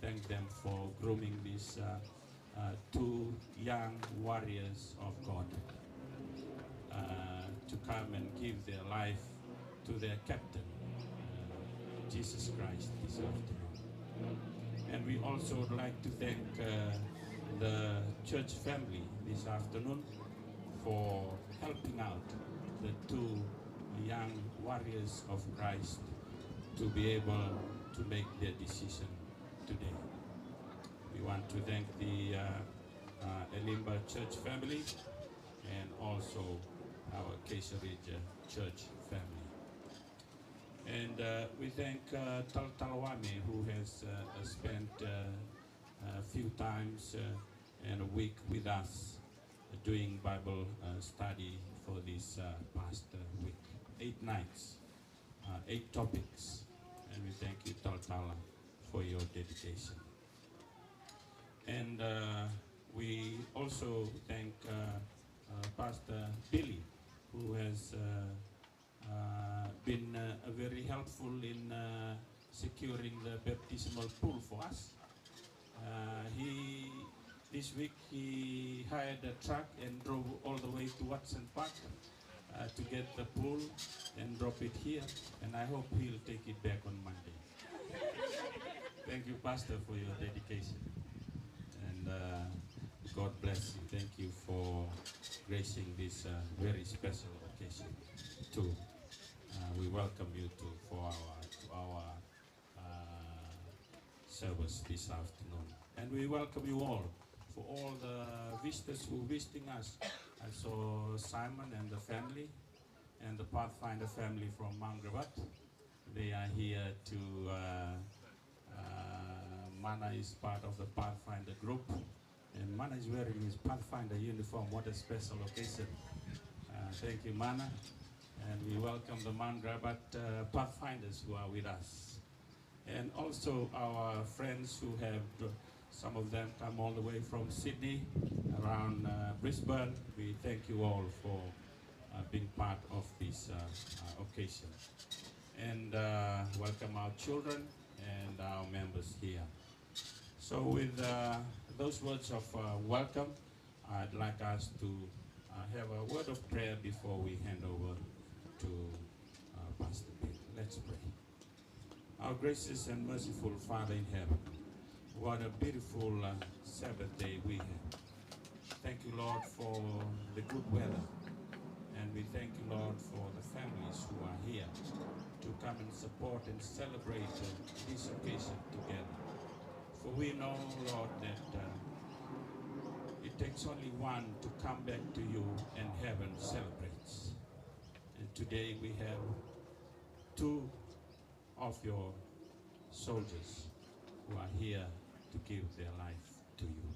thank them for grooming these two young warriors of God to come and give their life to their captain, Jesus Christ, this afternoon. And we also would like to thank the church family this afternoon for helping out the two young warriors of Christ to be able to make their decision today. We want to thank the Elimba church family and also our Kesharidge church family. And we thank Tal Talwame, who has spent a few times and a week with us doing Bible study for this past week. 8 nights, 8 topics. And we thank you, Tal Tala, for your dedication. And we also thank Pastor Billy, who has been very helpful in securing the baptismal pool for us. This week he hired a truck and drove all the way to Watson Park to get the pool and drop it here, and I hope he'll take it back on Monday. Thank you, Pastor, for your dedication, and God bless you. Thank you for gracing this very special occasion too. We welcome you for our service this afternoon, and we welcome you all. For all the visitors who are visiting us, I saw Simon and the family, and the Pathfinder family from Mount Gravatt. They are here to. Mana is part of the Pathfinder group, and Mana is wearing his Pathfinder uniform. What a special occasion! Thank you, Mana. And we welcome the Mount Gravatt Pathfinders who are with us. And also our friends who have, some of them come all the way from Sydney, around Brisbane. We thank you all for being part of this occasion. And welcome our children and our members here. So with those words of welcome, I'd like us to have a word of prayer before we hand over to Pastor Bill. Let's pray. Our gracious and merciful Father in heaven, what a beautiful Sabbath day we have. Thank you, Lord, for the good weather. And we thank you, Lord, for the families who are here to come and support and celebrate this occasion together. For we know, Lord, that it takes only one to come back to you and heaven celebrates. And today we have 2 of your soldiers who are here to give their life to you.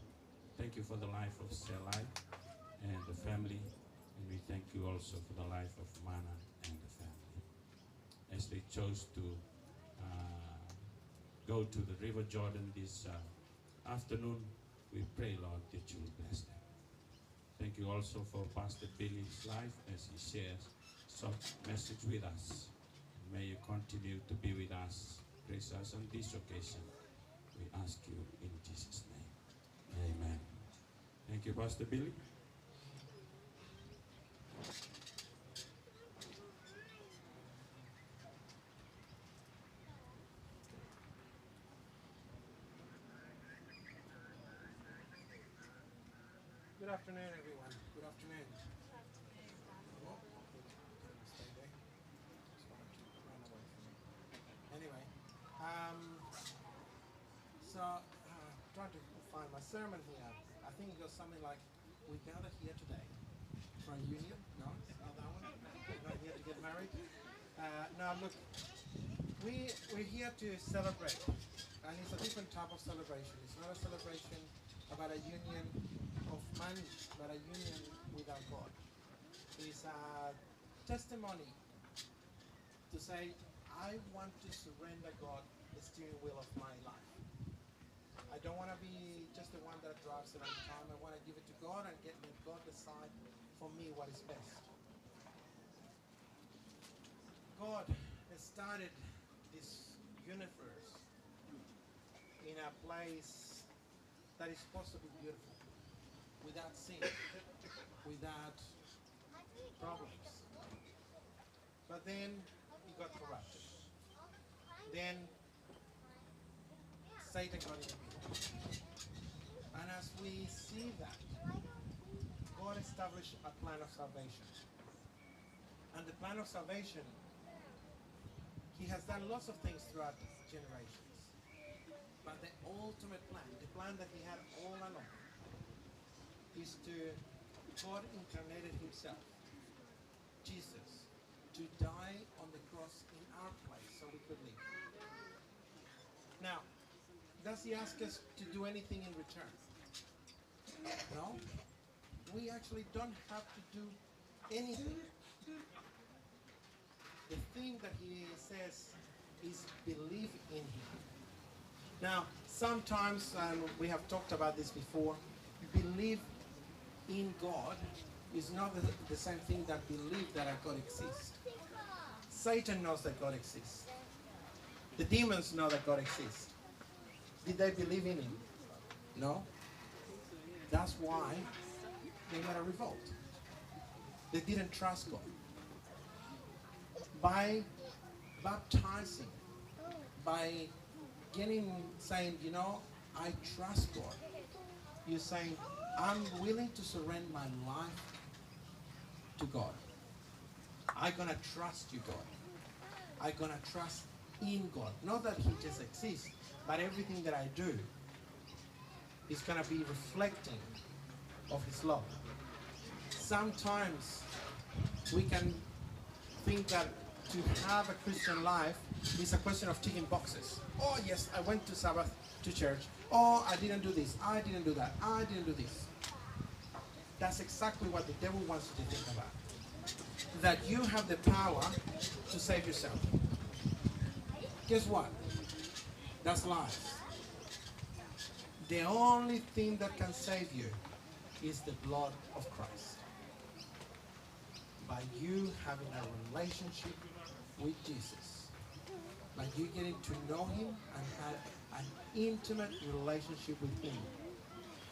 Thank you for the life of Selai and the family, and we thank you also for the life of Mana and the family. As they chose to go to the River Jordan this afternoon, we pray, Lord, that you will bless them. Thank you also for Pastor Billy's life as he shares some message with us. May you continue to be with us. Grace us on this occasion. We ask you in Jesus' name. Amen. Thank you, Pastor Billy. Good afternoon, everyone. Good afternoon. Oh, stay there. Just wanted to run away from me. Anyway, trying to find my sermon here. I think it goes something like, we gather here today for a union. No, it's not that one. We're not here to get married. No, look, we're here to celebrate, and it's a different type of celebration. It's not a celebration about a union of man, but a union with our God. It's a testimony to say, I want to surrender God the steering wheel of my life. I don't want to be just the one that drives it all the time. I want to give it to God and let God decide for me what is best. God has started this universe in a place that is supposed to be beautiful, without sin, without problems. But then he got corrupted. Then Satan got in the middle. And as we see that, God established a plan of salvation. And the plan of salvation, he has done lots of things throughout generations. But the ultimate plan, the plan that he had all along, is to, God incarnated himself, Jesus, to die on the cross in our place so we could live. Now, does he ask us to do anything in return? No. We actually don't have to do anything. The thing that he says is believe in him. Now, sometimes, and we have talked about this before, believe in God is not the same thing that believe that God exists. Satan knows that God exists. The demons know that God exists. Did they believe in him? No. That's why they made a revolt. They didn't trust God. By baptizing, by saying, you know, I trust God. You're saying, I'm willing to surrender my life to God. I'm going to trust you, God. I'm going to trust in God. Not that he just exists, but everything that I do is going to be reflecting of his love. Sometimes we can think that to have a Christian life is a question of ticking boxes. Oh yes, I went to Sabbath to church. Oh, I didn't do this. I didn't do that. I didn't do this. That's exactly what the devil wants you to think about. That you have the power to save yourself. Guess what? That's lies. The only thing that can save you is the blood of Christ. By you having a relationship with Jesus. By you getting to know him and have an intimate relationship with him.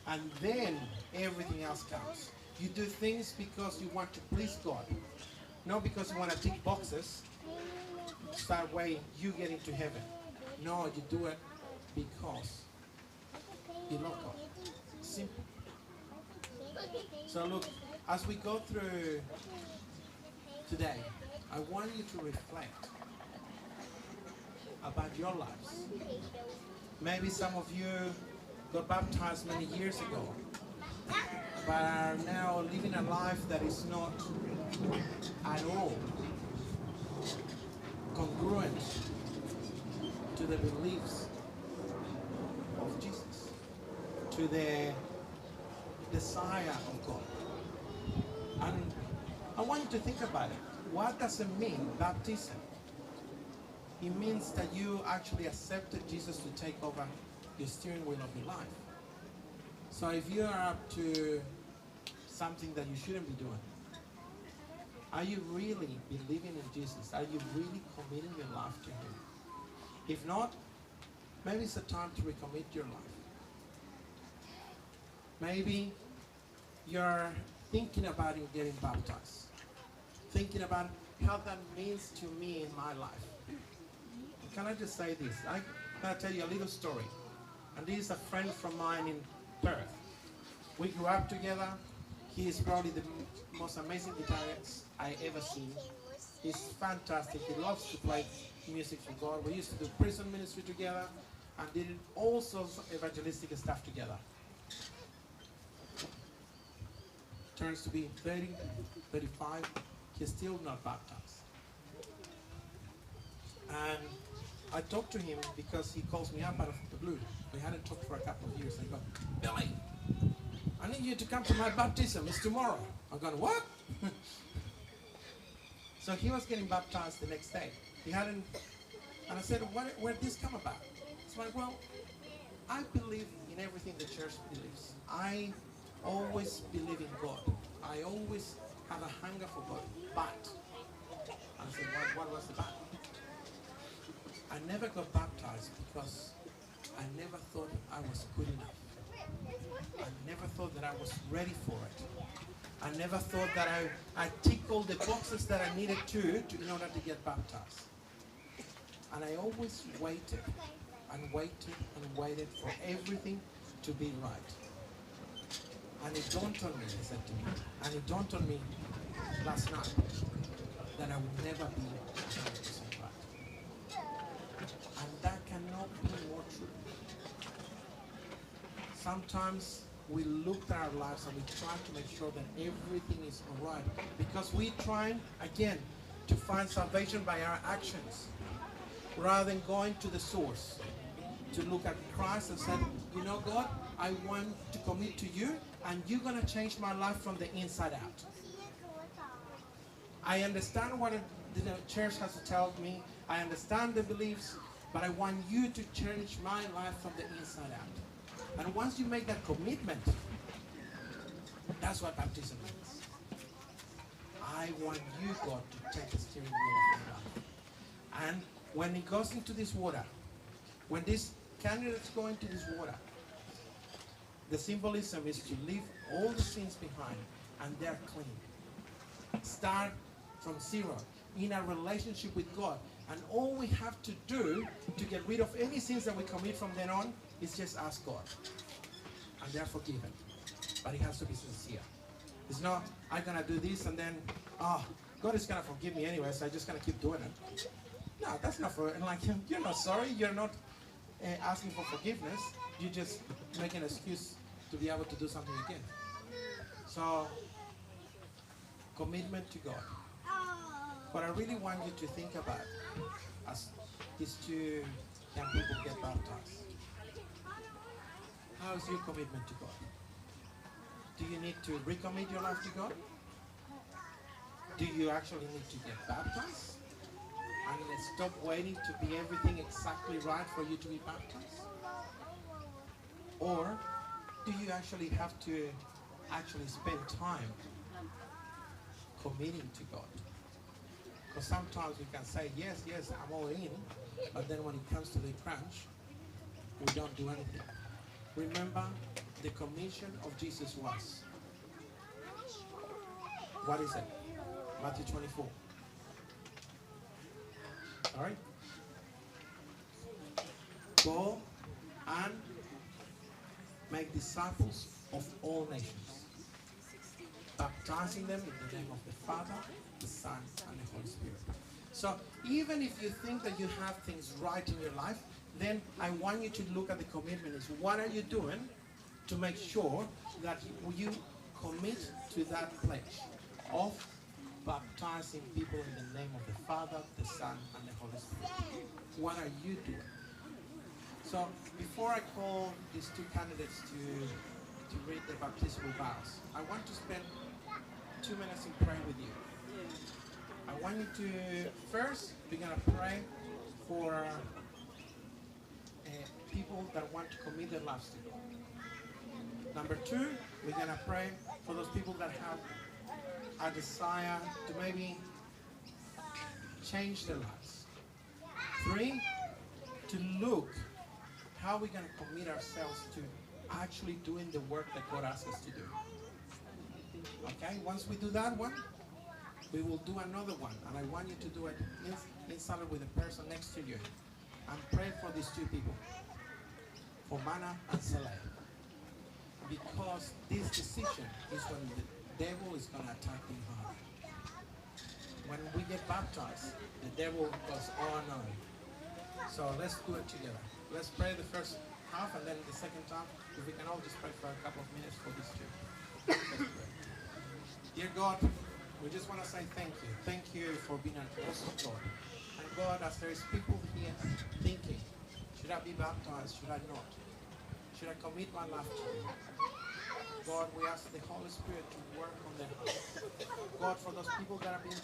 And then everything else comes. You do things because you want to please God. Not because you want to tick boxes. That way you get into heaven. No, you do it because you love God. Simple. So look, as we go through today, I want you to reflect about your lives. Maybe some of you got baptized many years ago, but are now living a life that is not at all congruent to the beliefs of Jesus, to the desire of God. And I want you to think about it. What does it mean, baptism? It means that you actually accepted Jesus to take over your steering wheel of your life. So if you are up to something that you shouldn't be doing, are you really believing in Jesus? Are you really committing your life to him? If not, maybe it's a time to recommit your life. Maybe you're thinking about getting baptized. Thinking about how that means to me in my life. Can I just say this? I'm going to tell you a little story. And this is a friend from mine in Perth. We grew up together. He is probably the most amazing guitarist I ever seen. He's fantastic. He loves to play music for God. We used to do prison ministry together and did all sorts of evangelistic stuff together. Turns to be 30, 35. He's still not baptized. And I talked to him because he calls me up out of the blue. We hadn't talked for a couple of years. And he goes, Billy, I need you to come to my baptism. It's tomorrow. I'm going, what? So he was getting baptized the next day. He hadn't, and I said, where did this come about? It's like, well, I believe in everything the church believes. I always believe in God. I always have a hunger for God. But, and I said, what was the but? I never got baptized because I never never thought I was good enough. I never thought that I was ready for it. I never thought that I ticked all the boxes that I needed to in order to get baptized. And I always waited and waited and waited for everything to be right. And it dawned on me, he said to me, and it dawned on me last night that I would never be 100% right. And that cannot be more true. Sometimes we look at our lives and we try to make sure that everything is all right because we try, again, to find salvation by our actions rather than going to the source to look at Christ and say, you know, God, I want to commit to you and you're going to change my life from the inside out. I understand what the church has to tell me. I understand the beliefs, but I want you to change my life from the inside out. And once you make that commitment, that's what baptism means. I want you, God, to take the steering wheel of my life. And when it goes into this water, when these candidates go into this water, the symbolism is to leave all the sins behind and they're clean. Start from zero in a relationship with God. And all we have to do to get rid of any sins that we commit from then on is just ask God. And they're forgiven. But it has to be sincere. It's not, I'm going to do this and then, God is going to forgive me anyway, so I'm just going to keep doing it. No, that's not for, like, you're not sorry. You're not asking for forgiveness. You just make an excuse to be able to do something again. So, commitment to God. What I really want you to think about as these two young people get baptized. How is your commitment to God? Do you need to recommit your life to God? Do you actually need to get baptized? And stop waiting to be everything exactly right for you to be baptized? Or do you actually have to spend time committing to God? Because sometimes we can say, yes, I'm all in, but then when it comes to the crunch, we don't do anything. Remember, the commission of Jesus was, what is it? Matthew 24. All right? Go and make disciples of all nations, baptizing them in the name of the Father, the Son, and the Holy Spirit. So even if you think that you have things right in your life, then I want you to look at the commitment. Is what are you doing to make sure that you commit to that pledge of baptizing people in the name of the Father, the Son, and the Holy Spirit? What are you doing? So before I call these two candidates to read the baptismal vows, I want to spend 2 minutes in prayer with you. I want you to, first, we're going to pray for people that want to commit their lives to God. Number two, we're going to pray for those people that have a desire to maybe change their lives. Three, to look how we're going to commit ourselves to actually doing the work that God asks us to do. Okay, once we do that one, we will do another one, and I want you to do it inside with the person next to you. And pray for these two people, for Mana and Saleh. Because this decision is when the devil is going to attack you hard. When we get baptized, the devil goes on. So let's do it together. Let's pray the first half, and then the second half, if we can all just pray for a couple of minutes for these two. Let's pray. Dear God, we just want to say thank you. Thank you for being an awesome God. And God, as there is people here thinking, should I be baptized? Should I not? Should I commit my life to you? God, we ask the Holy Spirit to work on their hearts. God, for those people that have been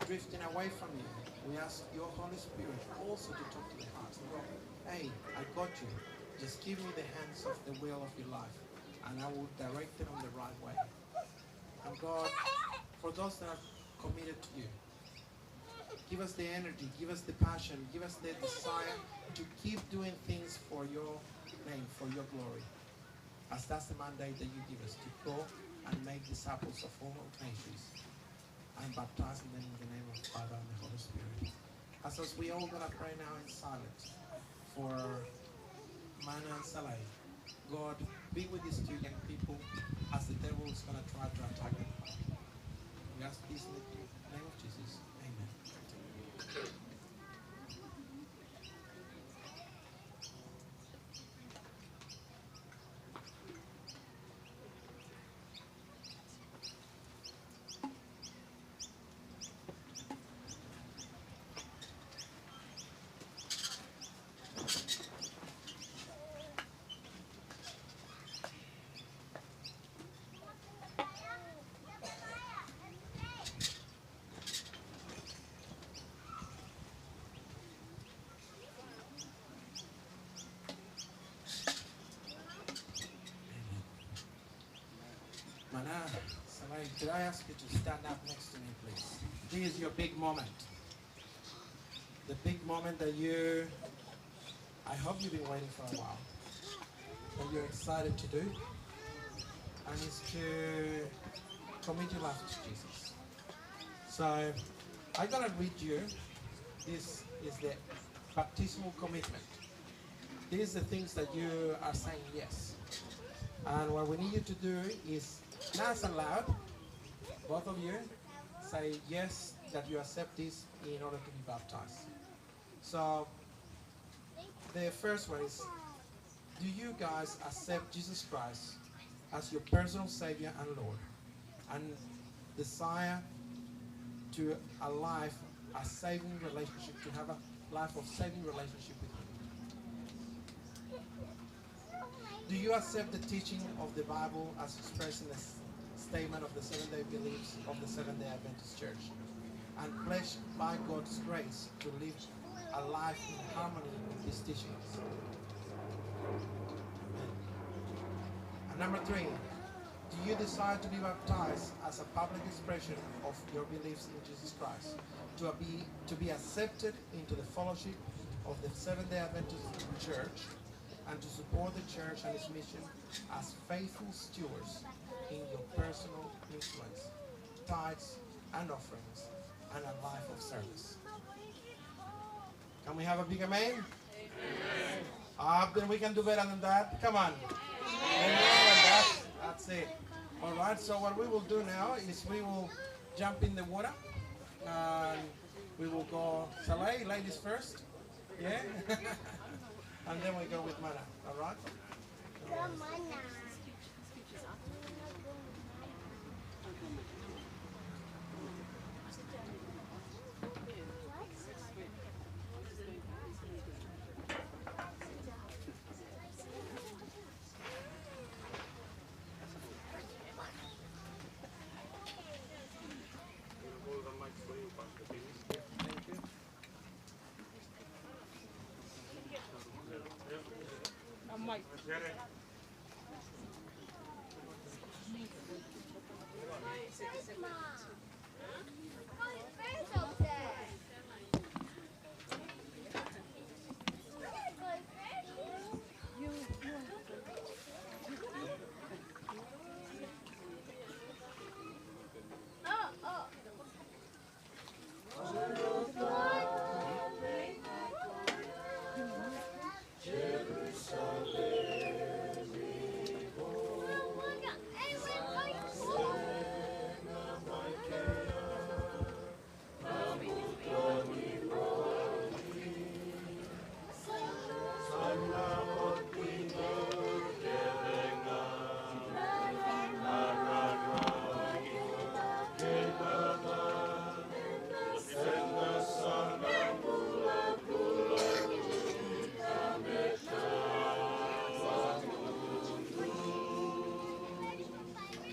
drifting away from you, we ask your Holy Spirit also to talk to their hearts. And go, hey, I got you. Just give me the hands of the wheel of your life, and I will direct them on the right way. And God, for those that are committed to you, give us the energy, give us the passion, give us the desire to keep doing things for your name. for your glory. As that's the mandate that you give us, to go and make disciples of all nations and baptizing them in the name of the Father and the Holy Spirit. As we all gonna pray now in silence for Mana and Saleh. God, be with these two young people as the devil is gonna try to attack them. We ask this in the name of Jesus. Amen. Mana, Saleh, could I ask you to stand up next to me, please? This is your big moment. The big moment that I hope you've been waiting for a while, that you're excited to do, and it's to commit your life to Jesus. So, I'm gonna read you, this is the baptismal commitment. These are the things that you are saying yes. And what we need you to do is, nice and loud, both of you, say yes, that you accept this in order to be baptized. So, the first one is, do you guys accept Jesus Christ as your personal Savior and Lord, and desire to a life, a saving relationship, to have a life of saving relationship with Him? Do you accept the teaching of the Bible as expressed in the statement of the Seventh-day beliefs of the Seventh-day Adventist Church, and pledge by God's grace to live a life in harmony with these teachings? And number 3, do you desire to be baptized as a public expression of your beliefs in Jesus Christ, to be accepted into the fellowship of the Seventh-day Adventist Church, and to support the church and its mission as faithful stewards in your personal influence, tithes and offerings, and a life of service? Can we have a big amen? Then we can do better than that. Come on. Amen. That's it. All right, so what we will do now is we will jump in the water, and we will go, Saleh, ladies first. Yeah? And then we go with Mana, all right?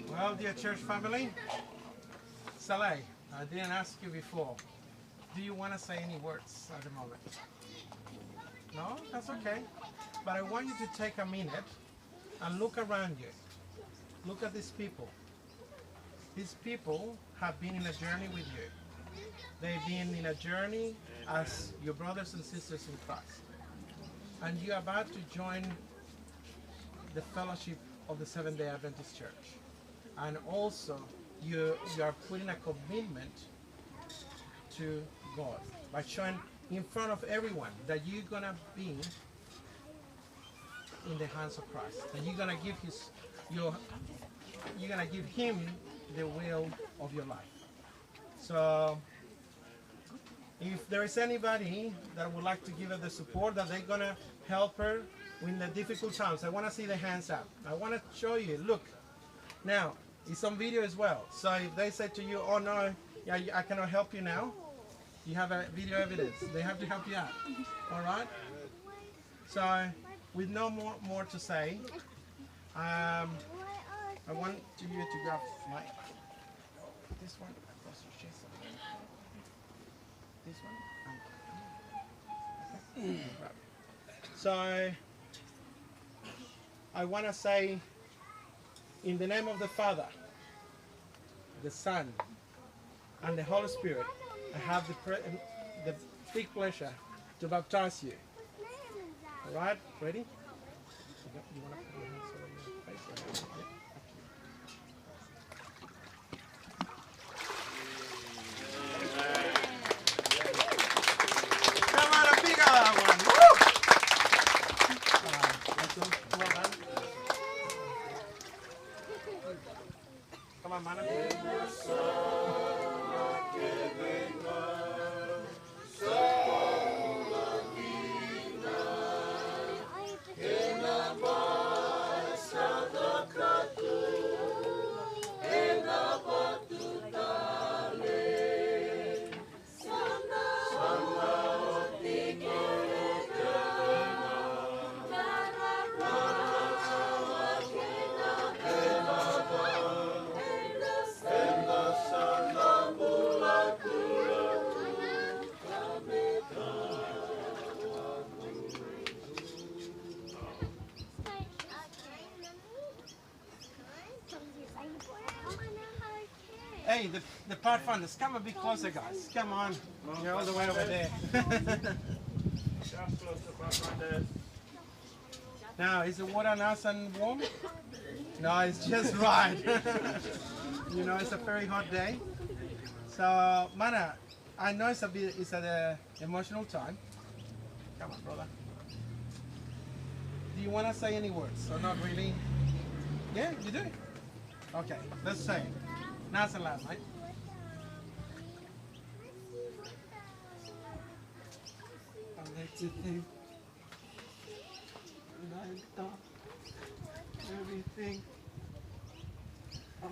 Well, dear church family, Saleh, I didn't ask you before. Do you want to say any words at the moment? No? That's okay. But I want you to take a minute and look around you. Look at these people. These people have been in a journey with you. They've been in a journey as your brothers and sisters in Christ. And you're about to join the fellowship of the Seventh-day Adventist Church. And also, you are putting a commitment to God by showing in front of everyone that you're going to be in the hands of Christ. That you're going to give you're going to give him the will of your life. So if there is anybody that would like to give her the support, that they're going to help her in the difficult times, I want to see the hands up. I want to show you, look. Now, it's on video as well. So if they say to you, oh no, yeah, I cannot help you now, you have a video evidence. They have to help you out. All right? So with no more to say, I want you to grab my, this one. This one. So I want to say, in the name of the Father, the Son, and the Holy Spirit, I have the big pleasure to baptize you. All right, ready? You want to put your hands over your face? Yeah. Come on, a bigger one. Woo! Well done. Come on, man. Hey, the Pathfinders, come a bit closer, guys. Come on. You're all the way over there. Now, is the water nice and warm? No, it's just right. You know, it's a very hot day. So, Mana, I know it's an emotional time. Come on, brother. Do you want to say any words or not really? Yeah, you do? Okay, let's say it. Nice and loud, mate. I'd like to thank Lanta, everything. I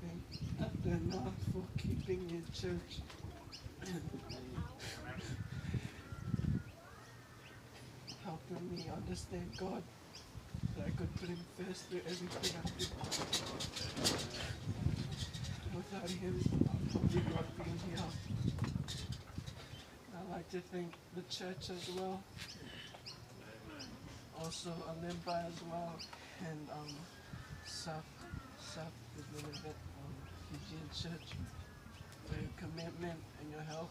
think I've done enough for keeping in church. Helping me understand God, that I could put him first through everything I do. Without him, I would not be here. I'd like to thank the church as well. Also a member as well, and Saf is the member of Fijian Church, for your commitment and your help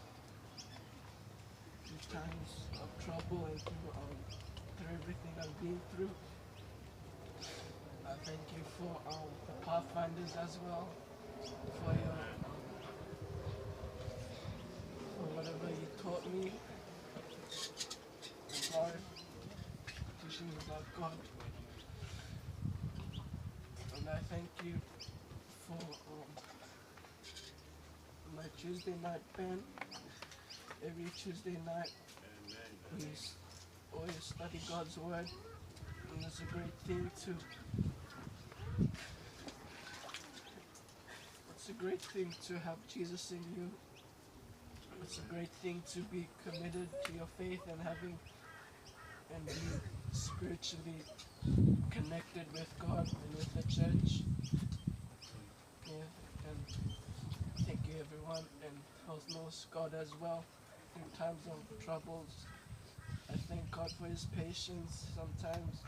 in times of trouble and through everything I've been through. I thank you for the Pathfinders as well, for your for whatever you taught me in life, teaching me about God. And I thank you for my Tuesday night band. Every Tuesday night we always study God's Word, and it's a great thing to great thing to have Jesus in you. It's a great thing to be committed to your faith and be spiritually connected with God and with the church. Yeah, and thank you everyone, and God knows God as well in times of troubles. I thank God for his patience. Sometimes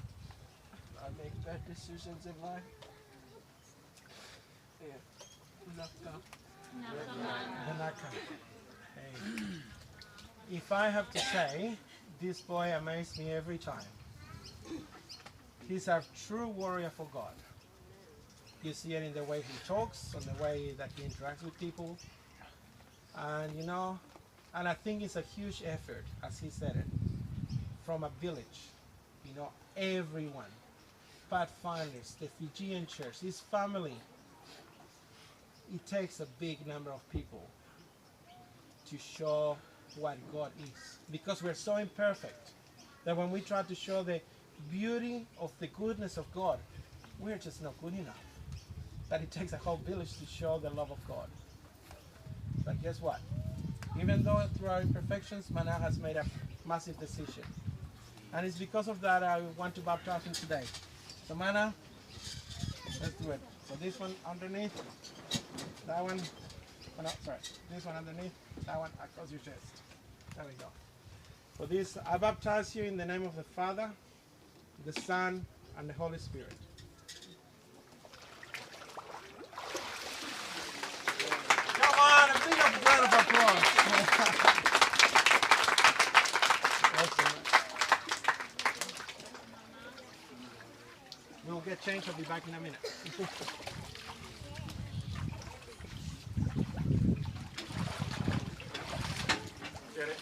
I make bad decisions in life. Yeah. Hanaka. Hey. If I have to say, this boy amazed me every time. He's a true warrior for God. You see it in the way he talks, on the way that he interacts with people. And you know, and I think it's a huge effort, as he said it, from a village. You know, everyone, Pathfinders, the Fijian church, his family. It takes a big number of people to show what God is. Because we're so imperfect that when we try to show the beauty of the goodness of God, we're just not good enough. That it takes a whole village to show the love of God. But guess what? Even though through our imperfections, Mana has made a massive decision. And it's because of that I want to baptize him today. So Mana, let's do it. So this one underneath, that one, oh no, sorry, this one underneath, that one across your chest. There we go. For this, I baptize you in the name of the Father, the Son, and the Holy Spirit. Come on, a big round of applause. Awesome. We'll get changed. I'll be back in a minute. Get it?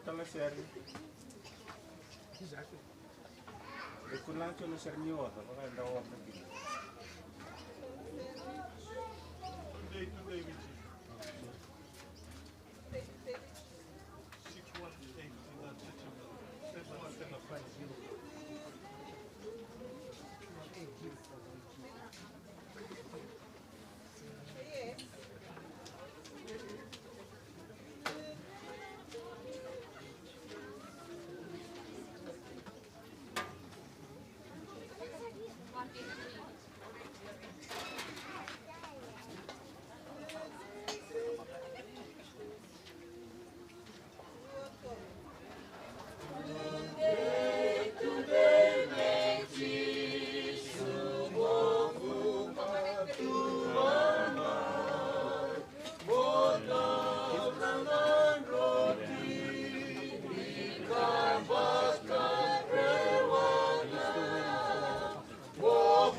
tala seri. Exactly. E kuna cho no ser ni ota, baka nda wa na ki. Today, Richie. 618 in that situation. That's what kind of price you. Walk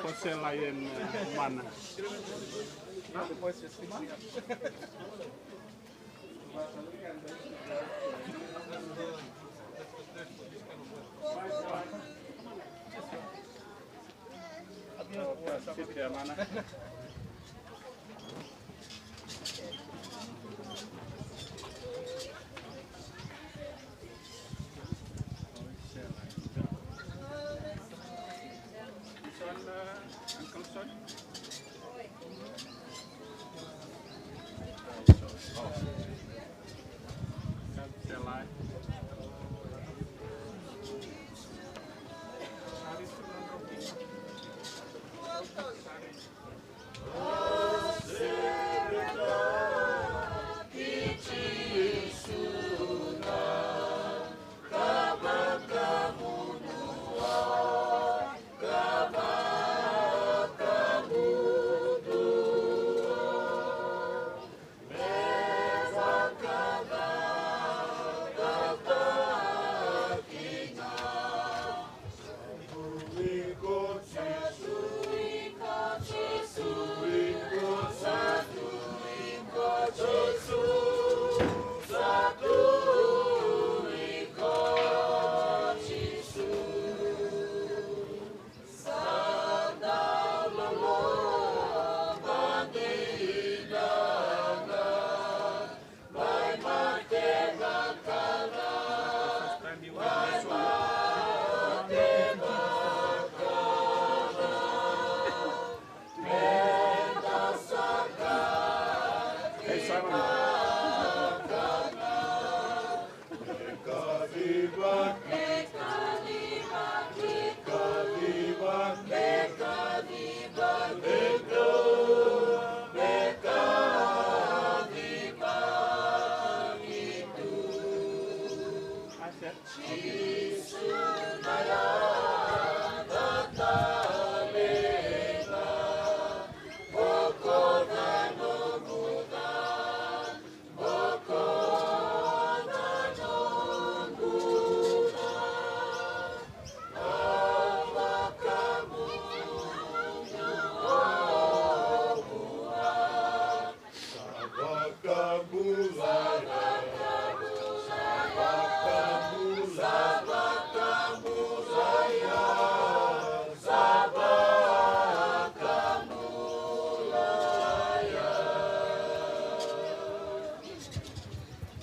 for Selai and Mana. The boys just picked me up. Sit there, Mana. Uncle Son? Selai.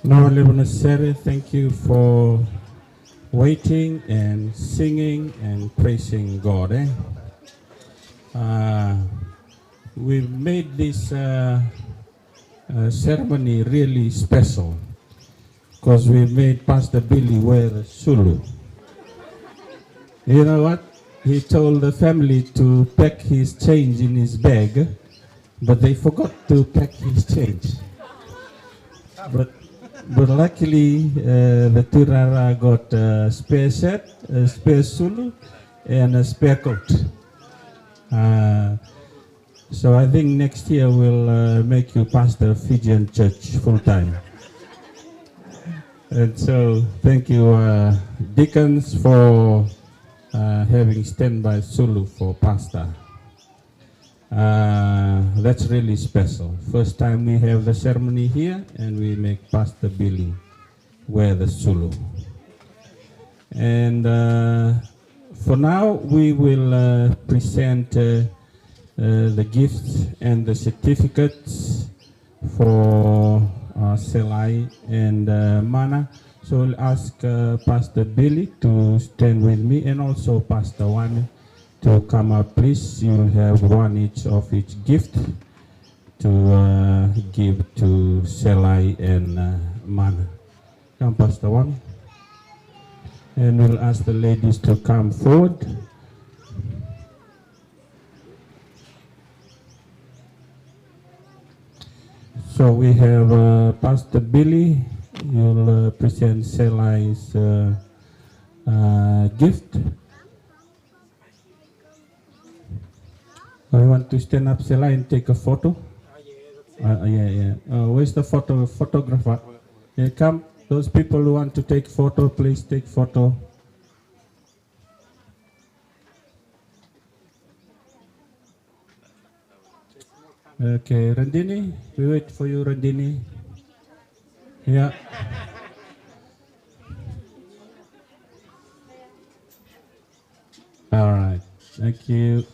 Now, Lebanon, thank you for waiting and singing and praising God. We've made this ceremony really special because we made Pastor Billy wear a sulu. You know what? He told the family to pack his change in his bag, but they forgot to pack his change. But luckily, the Turara got a spare set, a spare sulu, and a spare coat. So I think next year we'll make you pastor Fijian church full time. And so thank you, deacons, for having standby sulu for pastor. That's really special. First time we have the ceremony here, and we make Pastor Billy wear the sulu. And for now, we will present the gifts and the certificates for Selai and Mana. So I'll ask Pastor Billy to stand with me, and also Pastor Wami to come up, please. You'll have one each of each gift to give to Selai and Mana. Come, Pastor Wami. And we'll ask the ladies to come forward. So we have Pastor Billy. You'll present Selai's gift. I want to stand up, Selai, and take a photo. Yeah. Where's the photographer? Yeah, come. Those people who want to take photo, please take photo. Okay, Randini, we wait for you, Randini. Yeah. All right, thank you.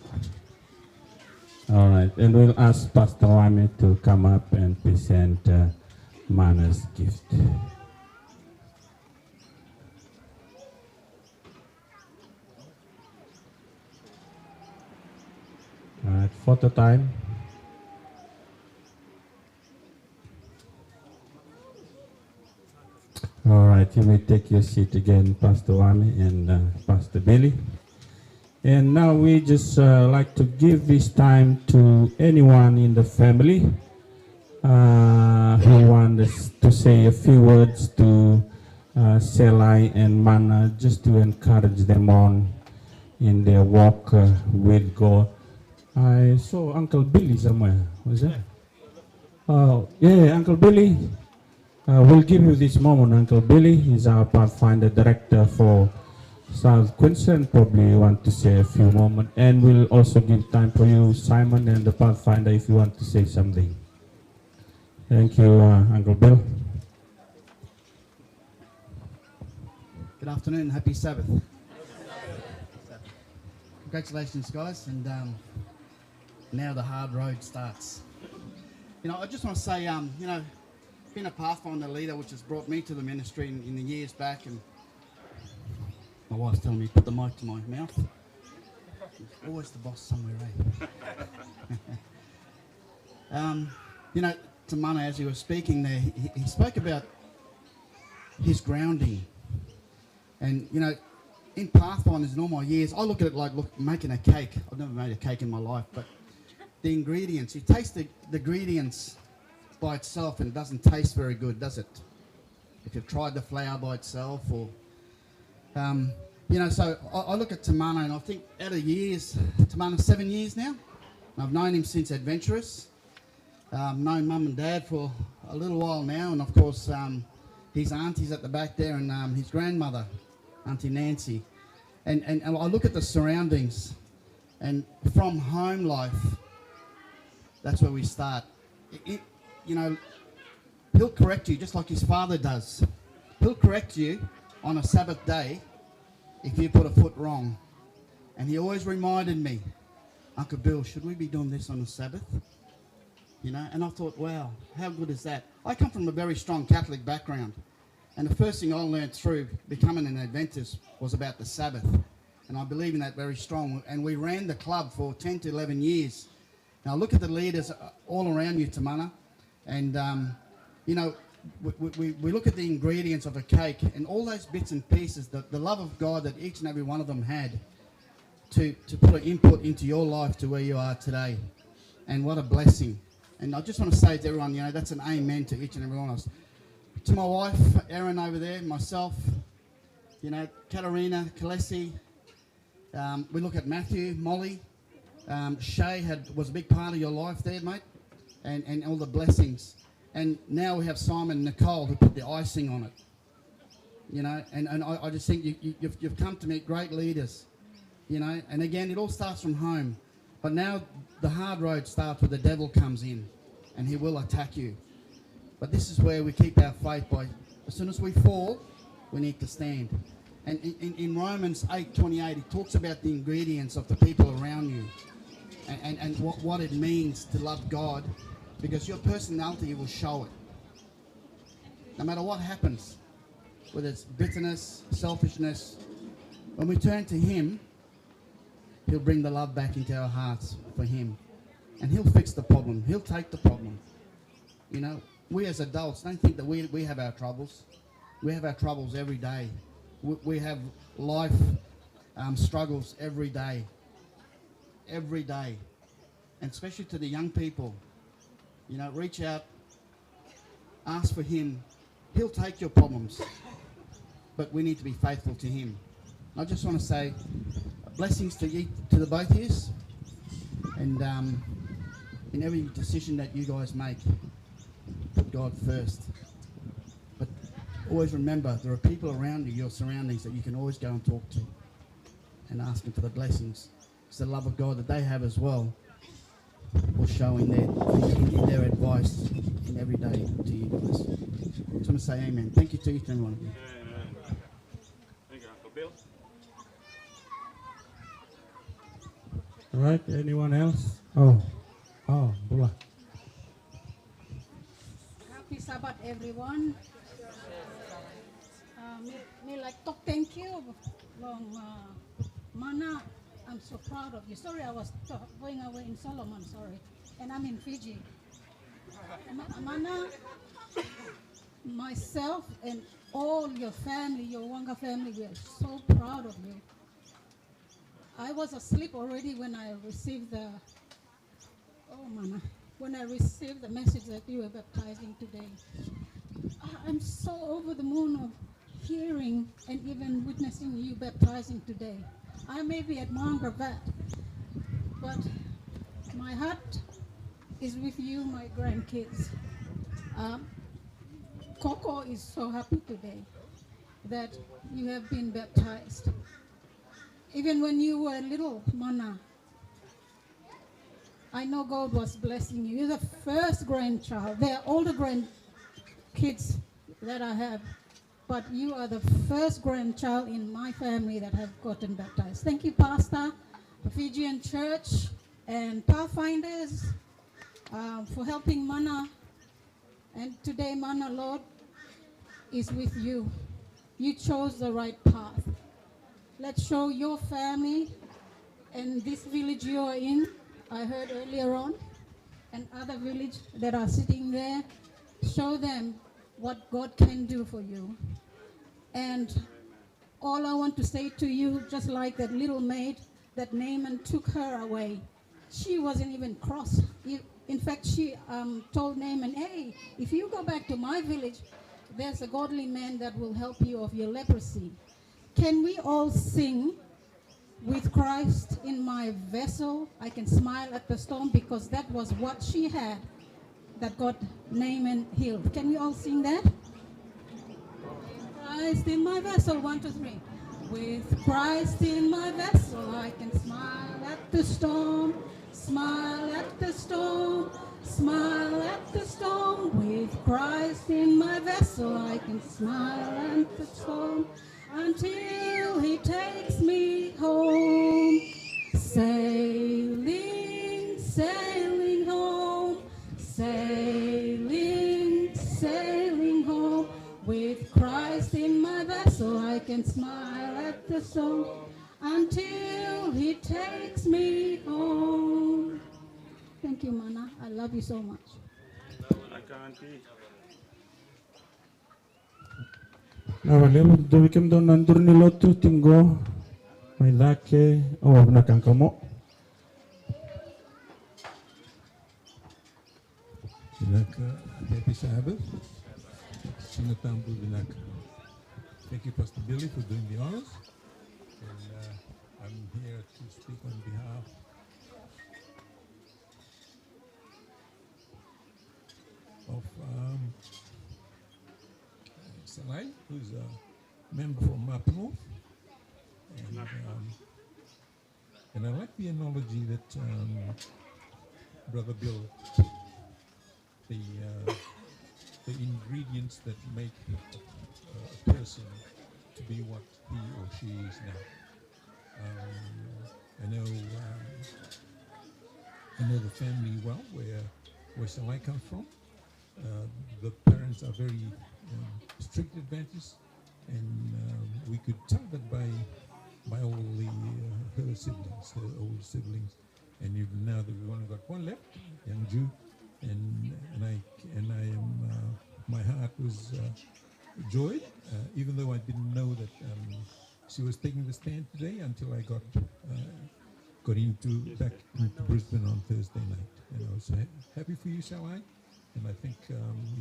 All right, and we'll ask Pastor Wami to come up and present Mana's gift. All right, photo time. All right, you may take your seat again, Pastor Wami and Pastor Billy. And now we just like to give this time to anyone in the family who wants to say a few words to Selai and Mana, just to encourage them on in their walk with God. I saw Uncle Billy somewhere. Was that? Oh, yeah, Uncle Billy. We'll give you this moment, Uncle Billy. He's our Pathfinder Director for South Queensland. Probably you want to say a few moments. And we'll also give time for you, Simon, and the Pathfinder, if you want to say something. Thank you, Uncle Bill. Good afternoon, happy Sabbath. Congratulations, guys, and now the hard road starts. You know, I just want to say, you know, being a Pathfinder leader, which has brought me to the ministry in the years back, and my wife's telling me to put the mic to my mouth. Always the boss somewhere, eh? You know, to Mana, as he was speaking there, he spoke about his grounding. And, you know, in Pathfinders in all my years, I look at it like making a cake. I've never made a cake in my life, but the ingredients, you taste the ingredients by itself and it doesn't taste very good, does it? If you've tried the flour by itself or... you know, so I look at Tamana and I think out of years, Tamana's 7 years now. I've known him since Adventurous. Known Mum and Dad for a little while now, and of course his auntie's at the back there and his grandmother, Auntie Nancy. And I look at the surroundings, and from home life, that's where we start. You know, he'll correct you just like his father does. He'll correct you on a Sabbath day if you put a foot wrong. And he always reminded me, Uncle Bill, should we be doing this on a Sabbath? You know, and I thought, wow, how good is that? I come from a very strong Catholic background. And the first thing I learned through becoming an Adventist was about the Sabbath. And I believe in that very strong. And we ran the club for 10 to 11 years. Now look at the leaders all around you, Tamana. And, you know, we look at the ingredients of a cake and all those bits and pieces, the love of God that each and every one of them had to put an input into your life to where you are today. And what a blessing. And I just want to say to everyone, you know, that's an amen to each and every one of us. To my wife, Erin over there, myself, you know, Katarina, Kalesi, we look at Matthew, Molly, Shay was a big part of your life there, mate, and all the blessings. And now we have Simon and Nicole who put the icing on it, you know, and I just think you've come to meet great leaders, you know, and again, it all starts from home. But now the hard road starts where the devil comes in and he will attack you. But this is where we keep our faith by, as soon as we fall, we need to stand. And in Romans 8:28, it talks about the ingredients of the people around you and what it means to love God, because your personality will show it. No matter what happens, whether it's bitterness, selfishness, when we turn to Him, He'll bring the love back into our hearts for Him. And He'll fix the problem. He'll take the problem. You know, we as adults don't think that we have our troubles. We have our troubles every day. We have life struggles every day. Every day. And especially to the young people, you know, reach out, ask for Him. He'll take your problems. But we need to be faithful to Him. I just want to say blessings to the both of you, and in every decision that you guys make, put God first. But always remember, there are people around you, your surroundings, that you can always go and talk to and ask Him for the blessings. It's the love of God that they have as well. or showing in their advice in every day to you guys. I just want to say amen. Thank you to each and every one of you. Amen. Thank you, Uncle Bill. All right, anyone else? Oh, Bula. Happy Sabbath, everyone. Me like talk thank you. Long Mana, I'm so proud of you. Sorry, I was going away in Solomon. Sorry, and I'm in Fiji. Mana, myself and all your family, your Wanga family, we are so proud of you. I was asleep already when I received the when I received the message that you were baptizing today. I'm so over the moon of hearing and even witnessing you baptizing today. I may be at Mount Gravatt, but my heart is with you, my grandkids. Coco is so happy today that you have been baptized. Even when you were little, Mana, I know God was blessing you. You're the first grandchild. There are older grandkids that I have, but you are the first grandchild in my family that have gotten baptized. Thank you, Pastor, the Fijian Church, and Pathfinders for helping Mana. And today, Mana, Lord, is with you. You chose the right path. Let's show your family and this village you are in, I heard earlier on, and other village that are sitting there, show them what God can do for you. And all I want to say to you, just like that little maid that Naaman took her away, she wasn't even cross. In fact, she told Naaman, hey, if you go back to my village, there's a godly man that will help you of your leprosy. Can we all sing, with Christ in my vessel, I can smile at the storm, because that was what she had that got Naaman healed. Can we all sing that? Christ in my vessel, 1, 2, 3. With Christ in my vessel, I can smile at the storm, smile at the storm, smile at the storm. With Christ in my vessel, I can smile at the storm, until he takes me home. Sailing, sailing home, sailing, sailing home. With Christ in my vessel, I can smile at the storm, until he takes me home. Thank you, Mana. I love you so much. I can't eat. Navalil duwikim do nandur ni lotu tinggo may lake o nakang kamo. Binaka, happy Sabbath. Sinatambu Binaka. Thank you, Pastor Billy, for doing the honors. And I'm here to speak on behalf of Salai, who's a member from up north. And I like the analogy that Brother Bill, the ingredients that make a person to be what he or she is now. I know the family well, where Salai comes from. The parents are very strict Adventists, and we could tell that by all her siblings, her old siblings, and even now that we've only got one left, young Jew, and I am my heart was joyed, even though I didn't know that she was taking the stand today until I got back into Brisbane on Thursday night, and I was happy for you, Salai. And I think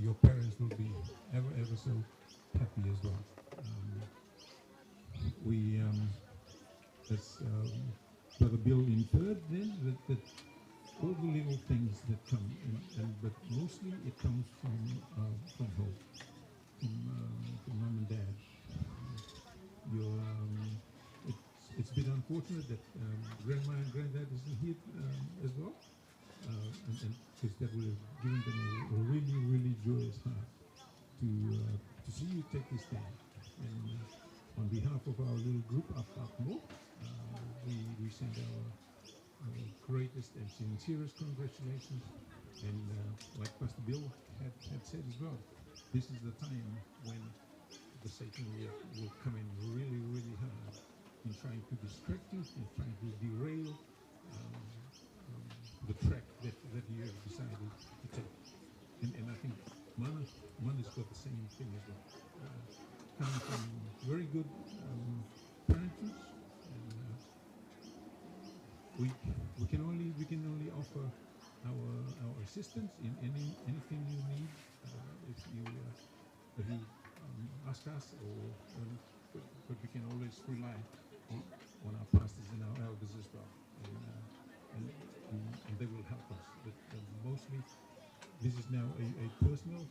your parents will be ever so happy as well. We, as Brother Bill inferred then, that all the little things that come, but mostly it comes from home, from mom and dad. It's a bit unfortunate that grandma and granddad isn't here as well. and because that would have given them a really, really joyous heart to see you take this stand. And on behalf of our little group, Up More, we send our greatest and sincerest congratulations. And like Pastor Bill had said as well, this is the time when the Satan will come in really, really hard in trying to distract you, in trying to derail the track that you have decided to take. And I think Mana's got the same thing as well. Coming from very good parentage, and we can only offer our assistance in anything you need. If you ask us, but we can always rely on our pastors and our elders as well, and they will help us. But mostly, this is now a personal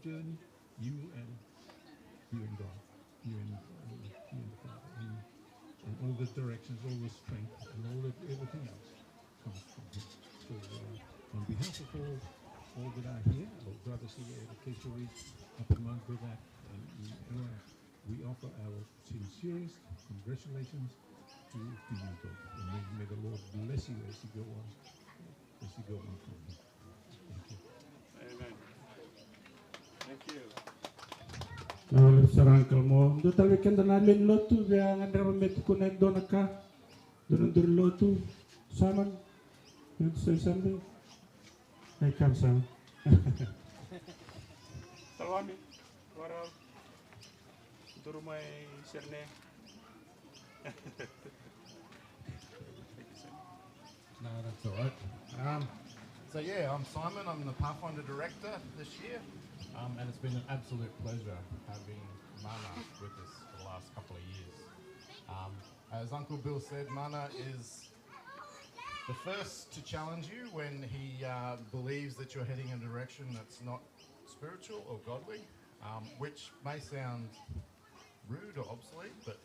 journey. You and God, you and the Father, and all the directions, all the strength, and everything else comes from Him. So, on behalf of all that are here, our brothers here at the Keisari, up in Mount Brother, and we offer our sincerest congratulations to you, God. And may the Lord bless you as you go on from here. Thank you. Amen. Thank you. Sarang kalmo. Do talaga kanda nalin lotu biya nga drama met kunen do naka. Do lotu. Saman. You want to say something? Hey, come Sam. Salwami, waral. Turumay serne. No, that's all right. So yeah, I'm Simon. I'm the Pathfinder Director this year, and it's been an absolute pleasure having Mana with us for the last couple of years. As Uncle Bill said, Mana is the first to challenge you when he believes that you're heading in a direction that's not spiritual or godly, which may sound rude or obsolete, but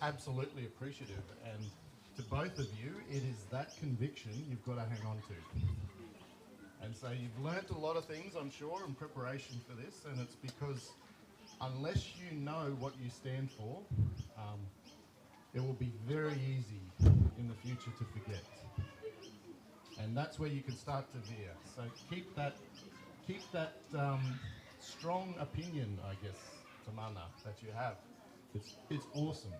absolutely appreciative. And to both of you, it is that conviction you've got to hang on to. And so you've learnt a lot of things, I'm sure, in preparation for this, and it's because unless you know what you stand for, it will be very easy in the future to forget. And that's where you can start to veer. So keep that strong opinion, I guess, Tamana, that you have. It's awesome,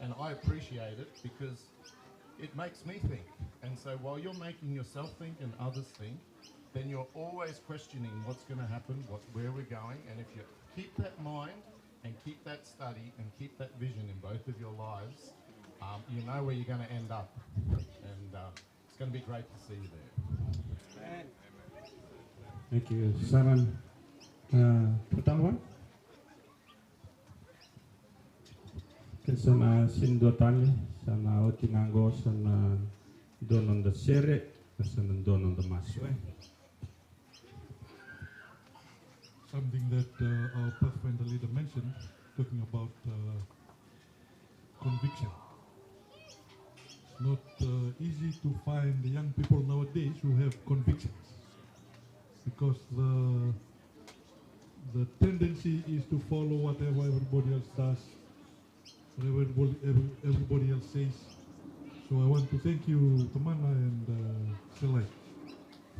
and I appreciate it because it makes me think. And so while you're making yourself think and others think, then you're always questioning what's going to happen, where we're going. And if you keep that mind and keep that study and keep that vision in both of your lives, you know where you're going to end up. And it's going to be great to see you there. Thank you, Simon. Pertama, sana sindotani, sana otinango, sana donon the sere, sana donon the maswe. Something that our Pathfinder leader mentioned, talking about conviction. It's not easy to find young people nowadays who have convictions, because the tendency is to follow whatever everybody else does, whatever everybody else says. So I want to thank you, Tamana and Select,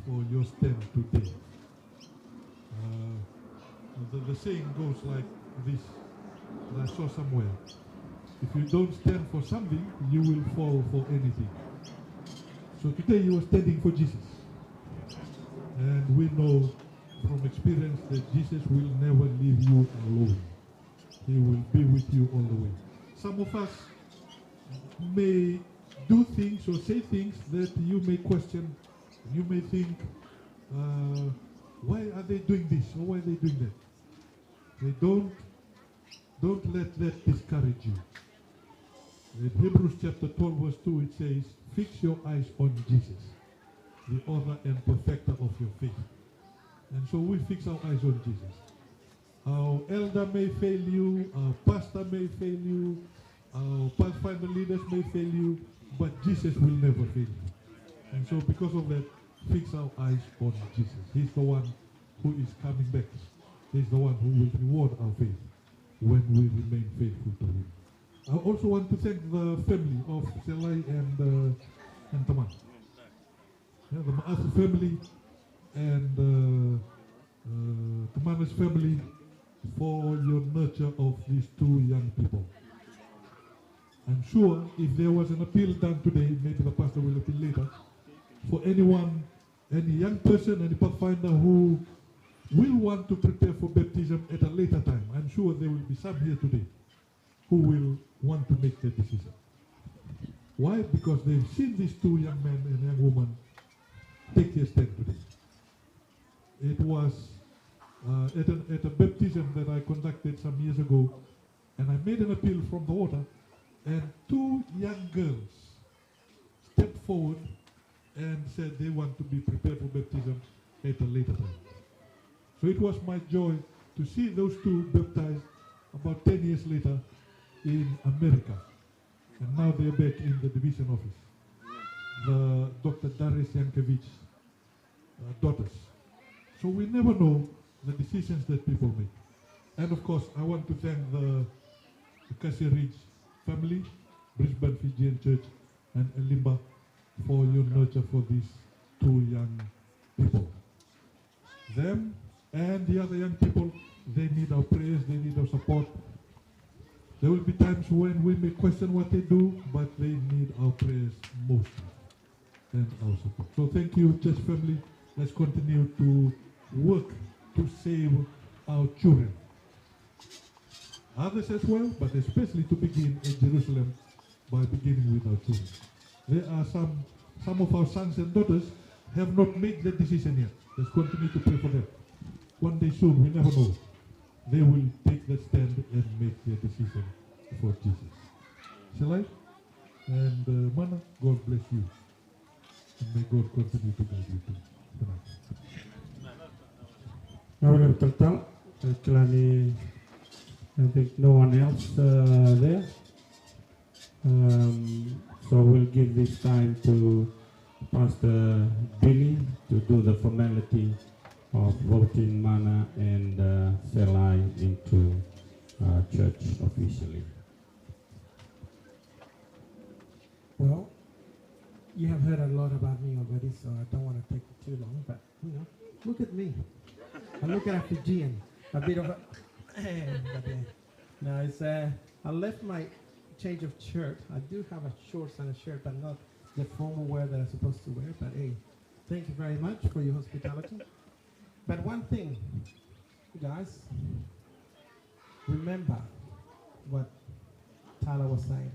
for your stand today. The saying goes like this, that I saw somewhere: if you don't stand for something, you will fall for anything. So today you are standing for Jesus. And we know from experience that Jesus will never leave you alone. He will be with you all the way. Some of us may do things or say things that you may question. You may think, why are they doing this or why are they doing that? Don't let that discourage you. In Hebrews chapter 12 verse 2 it says, fix your eyes on Jesus, the author and perfecter of your faith. And so we fix our eyes on Jesus. Our elder may fail you, our pastor may fail you, our Pathfinder leaders may fail you, but Jesus will never fail you. And so because of that, fix our eyes on Jesus. He's the one who is coming back. He's the one who will reward our faith when we remain faithful to him. I also want to thank the family of Selai and Taman. Yeah, the Maas family and Taman's family for your nurture of these two young people. I'm sure if there was an appeal done today, maybe the pastor will appeal later, for anyone, any young person, any pathfinder who will want to prepare for baptism at a later time, I'm sure there will be some here today who will want to make that decision. Why? Because they've seen these two young men and young women take their stand today. It was at a baptism that I conducted some years ago, and I made an appeal from the water, and two young girls stepped forward and said they want to be prepared for baptism at a later time. So it was my joy to see those two baptized about 10 years later in America. And now they're back in the division office. The Dr. Darius Yankovic daughters. So we never know the decisions that people make. And of course, I want to thank the Cassia Ridge family, Brisbane Fijian Church, and Elimba for your nurture for these two young people. Them and the other young people, they need our prayers, they need our support. There will be times when we may question what they do, but they need our prayers mostly and our support. So thank you, church family. Let's continue to work to save our children. Others as well, but especially to begin in Jerusalem by beginning with our children. There are some of our sons and daughters have not made that decision yet. Let's continue to pray for them. One day soon, we never know, they will take that stand and make their decision for Jesus. Shall I? And Mana, God bless you. And may God continue to guide you too. Good night. I think no one else there. So we'll give this time to Pastor Billy to do the formality of voting Mana and Selai into church officially. Well, you have heard a lot about me already, so I don't want to take it too long, but, you know, look at me. I look at a Fijian, a bit of a... No, it's, I left my change of shirt. I do have a shorts and a shirt, but not the formal wear that I'm supposed to wear, but hey, thank you very much for your hospitality. But one thing, guys, remember what Tyler was saying.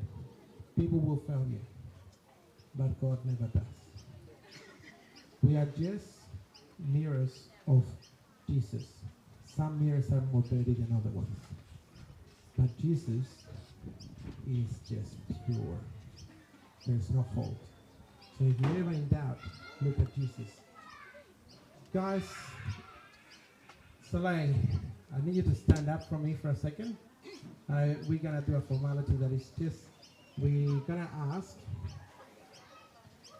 People will fail you, but God never does. We are just mirrors of Jesus. Some mirrors are more dirty than other ones. But Jesus is just pure. There's no fault. So if you're ever in doubt, look at Jesus. Guys, Selai, I need you to stand up for me for a second. We're going to do a formality that is just, we're going to ask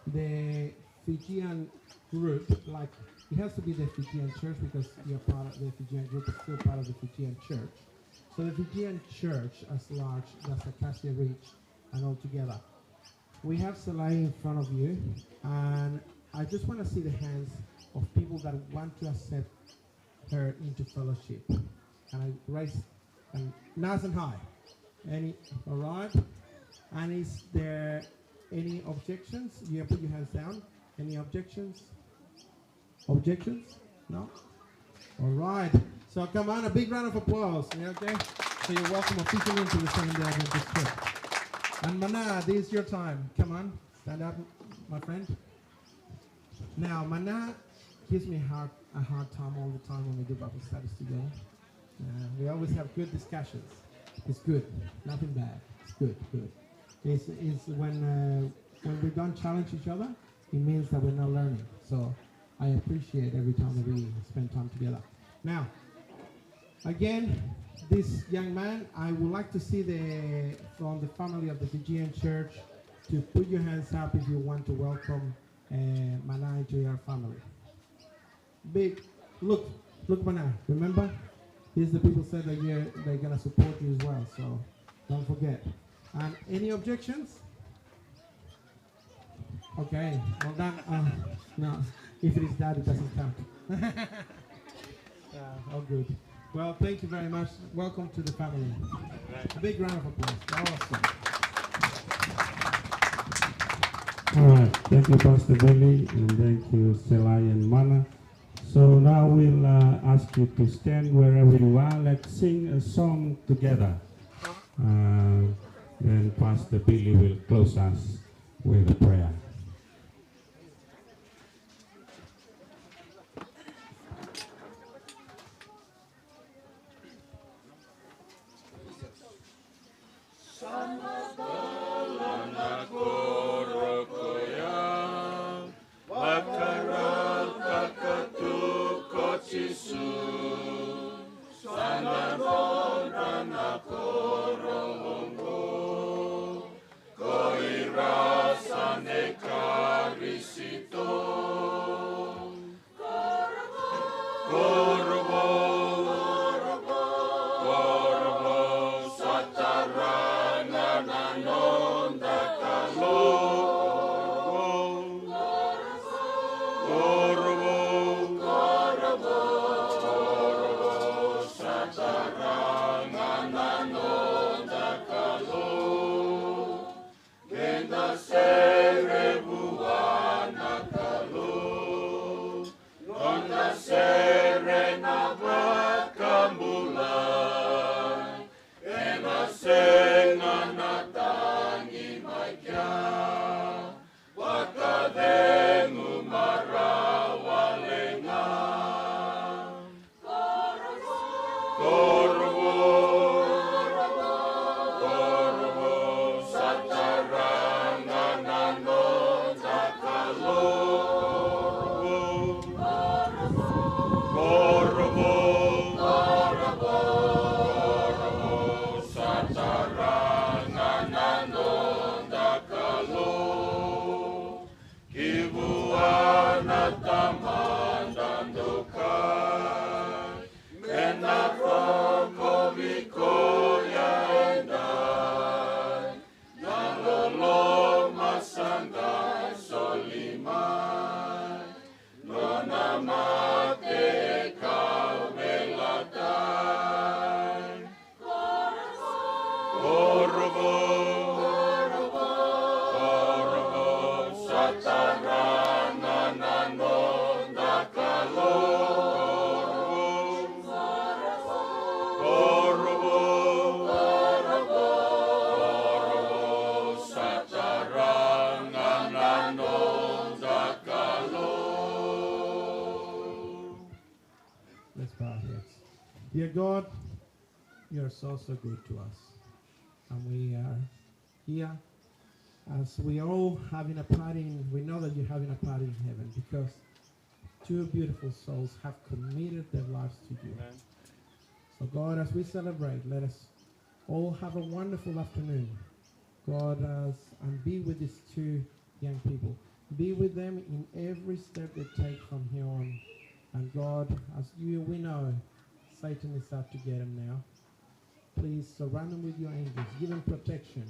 the Fijian group, like, it has to be the Fijian church because you're part of the Fijian group, is still part of the Fijian church. So the Fijian church as large, that's Acacia Ridge, and all together. We have Selai in front of you, and I just want to see the hands of people that want to accept her into fellowship. And I raise, and nice and high. Any, all right? And is there any objections? You can put your hands down. Any objections? Objections? No? All right. So come on, a big round of applause. Yeah, okay? So you're welcome officially into the Seventh-day Adventist Church. And Mana, this is your time. Come on, stand up, my friend. Now, Mana gives me a hard time all the time when we do Bible studies together. We always have good discussions. It's good, nothing bad. It's good, good. It's when we don't challenge each other, it means that we're not learning. So I appreciate every time that we spend time together. Now, again, this young man, I would like to see from the family of the Fijian church to put your hands up if you want to welcome Mana into your family. Big, look, Mana, remember? Here's the people said that they're going to support you as well, so don't forget. And any objections? Okay, well done. No, if it is that, it doesn't count. All good. Well, thank you very much. Welcome to the family. A big round of applause. Awesome. All right, thank you, Pastor Billy, and thank you, Selai and Mana. So now we'll ask you to stand wherever you are. Let's sing a song together. Then Pastor Billy will close us with a prayer. Dear God, you're so good to us. And we are here as we are all having a party. We know that you're having a party in heaven because two beautiful souls have committed their lives to you. Amen. So God, as we celebrate, let us all have a wonderful afternoon. God, and be with these two young people. Be with them in every step they take from here on. And God, as we know, Satan is out to get them now. Please surround them with your angels. Give them protection.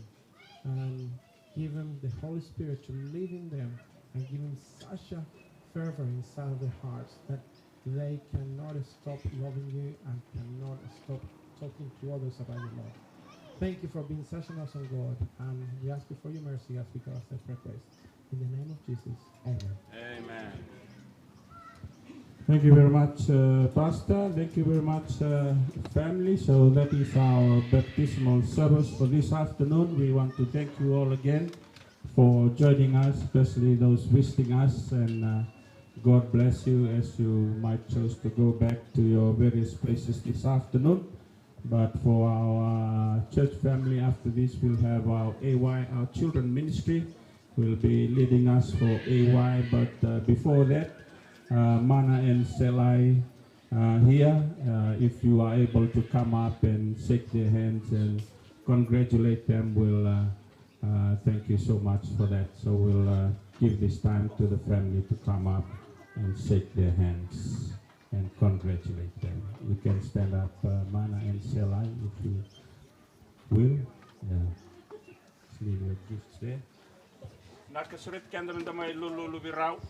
And give them the Holy Spirit to live in them. And give them such a fervor inside of their hearts that they cannot stop loving you and cannot stop talking to others about your love. Thank you for being such an awesome God. And we ask you for your mercy as we go our separate ways. In the name of Jesus, amen. Amen. Thank you very much, Pastor. Thank you very much, family. So that is our baptismal service for this afternoon. We want to thank you all again for joining us, especially those visiting us. And God bless you as you might choose to go back to your various places this afternoon. But for our church family, after this, we'll have our AY, our children ministry, will be leading us for AY. But before that, Mana and Selai here. If you are able to come up and shake their hands and congratulate them, we'll thank you so much for that. So we'll give this time to the family to come up and shake their hands and congratulate them. You can stand up, Mana and Selai, if you will. Yeah. Leave your gifts there. Nakasurit kendra damay lulu birau.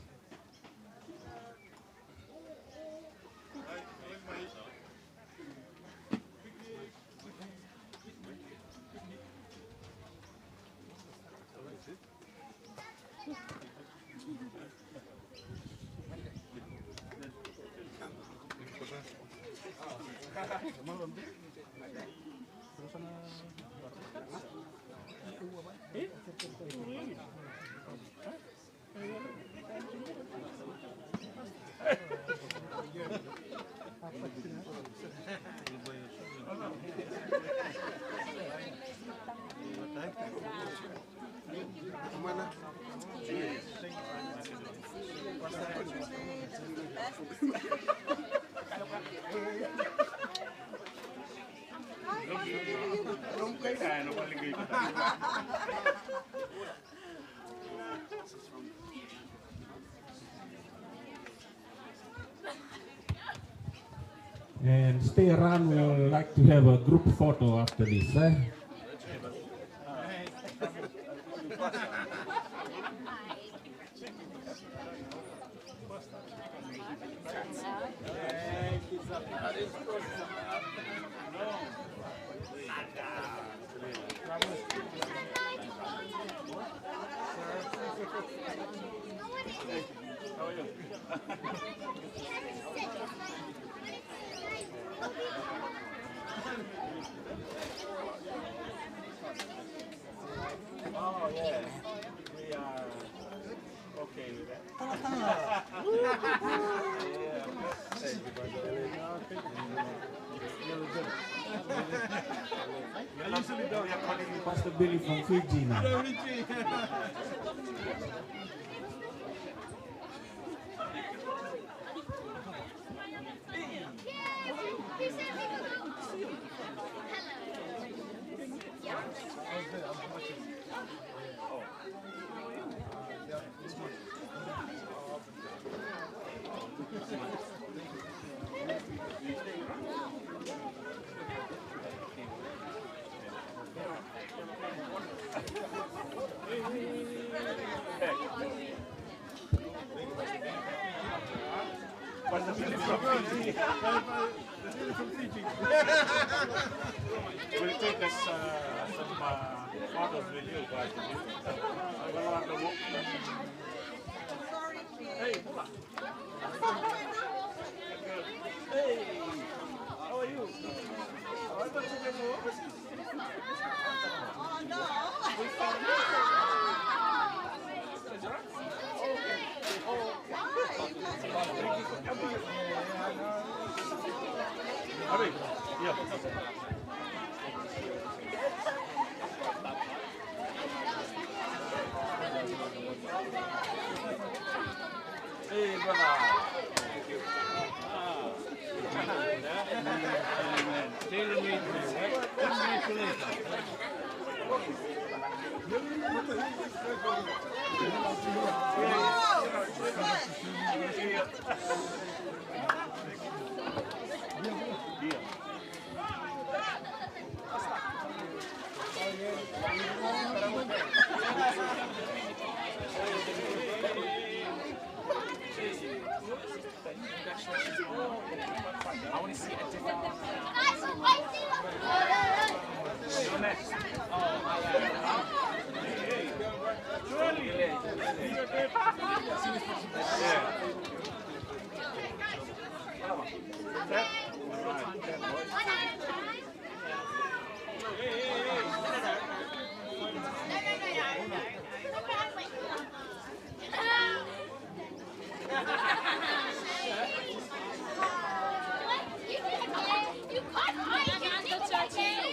And stay around, we'll like to have a group photo after this. Eh? Oh yeah, we are okay with that. I usually don't. We are calling you Pastor Billy from Fiji now. We'll take us some photos with you guys. I will have to walk. Hey, hey, how are you? I thought you guys were overseas. Oh no. Yeah. Hey, brother. Thank you. Amen. Tailor made for you, right? Congratulations. I want to see a different one. You're next. Oh, my God. Hey, surely. Yeah.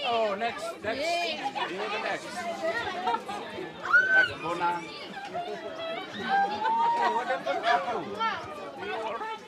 Oh, next. You're the next. Next, Bona. Hey, what happened to you? You all right?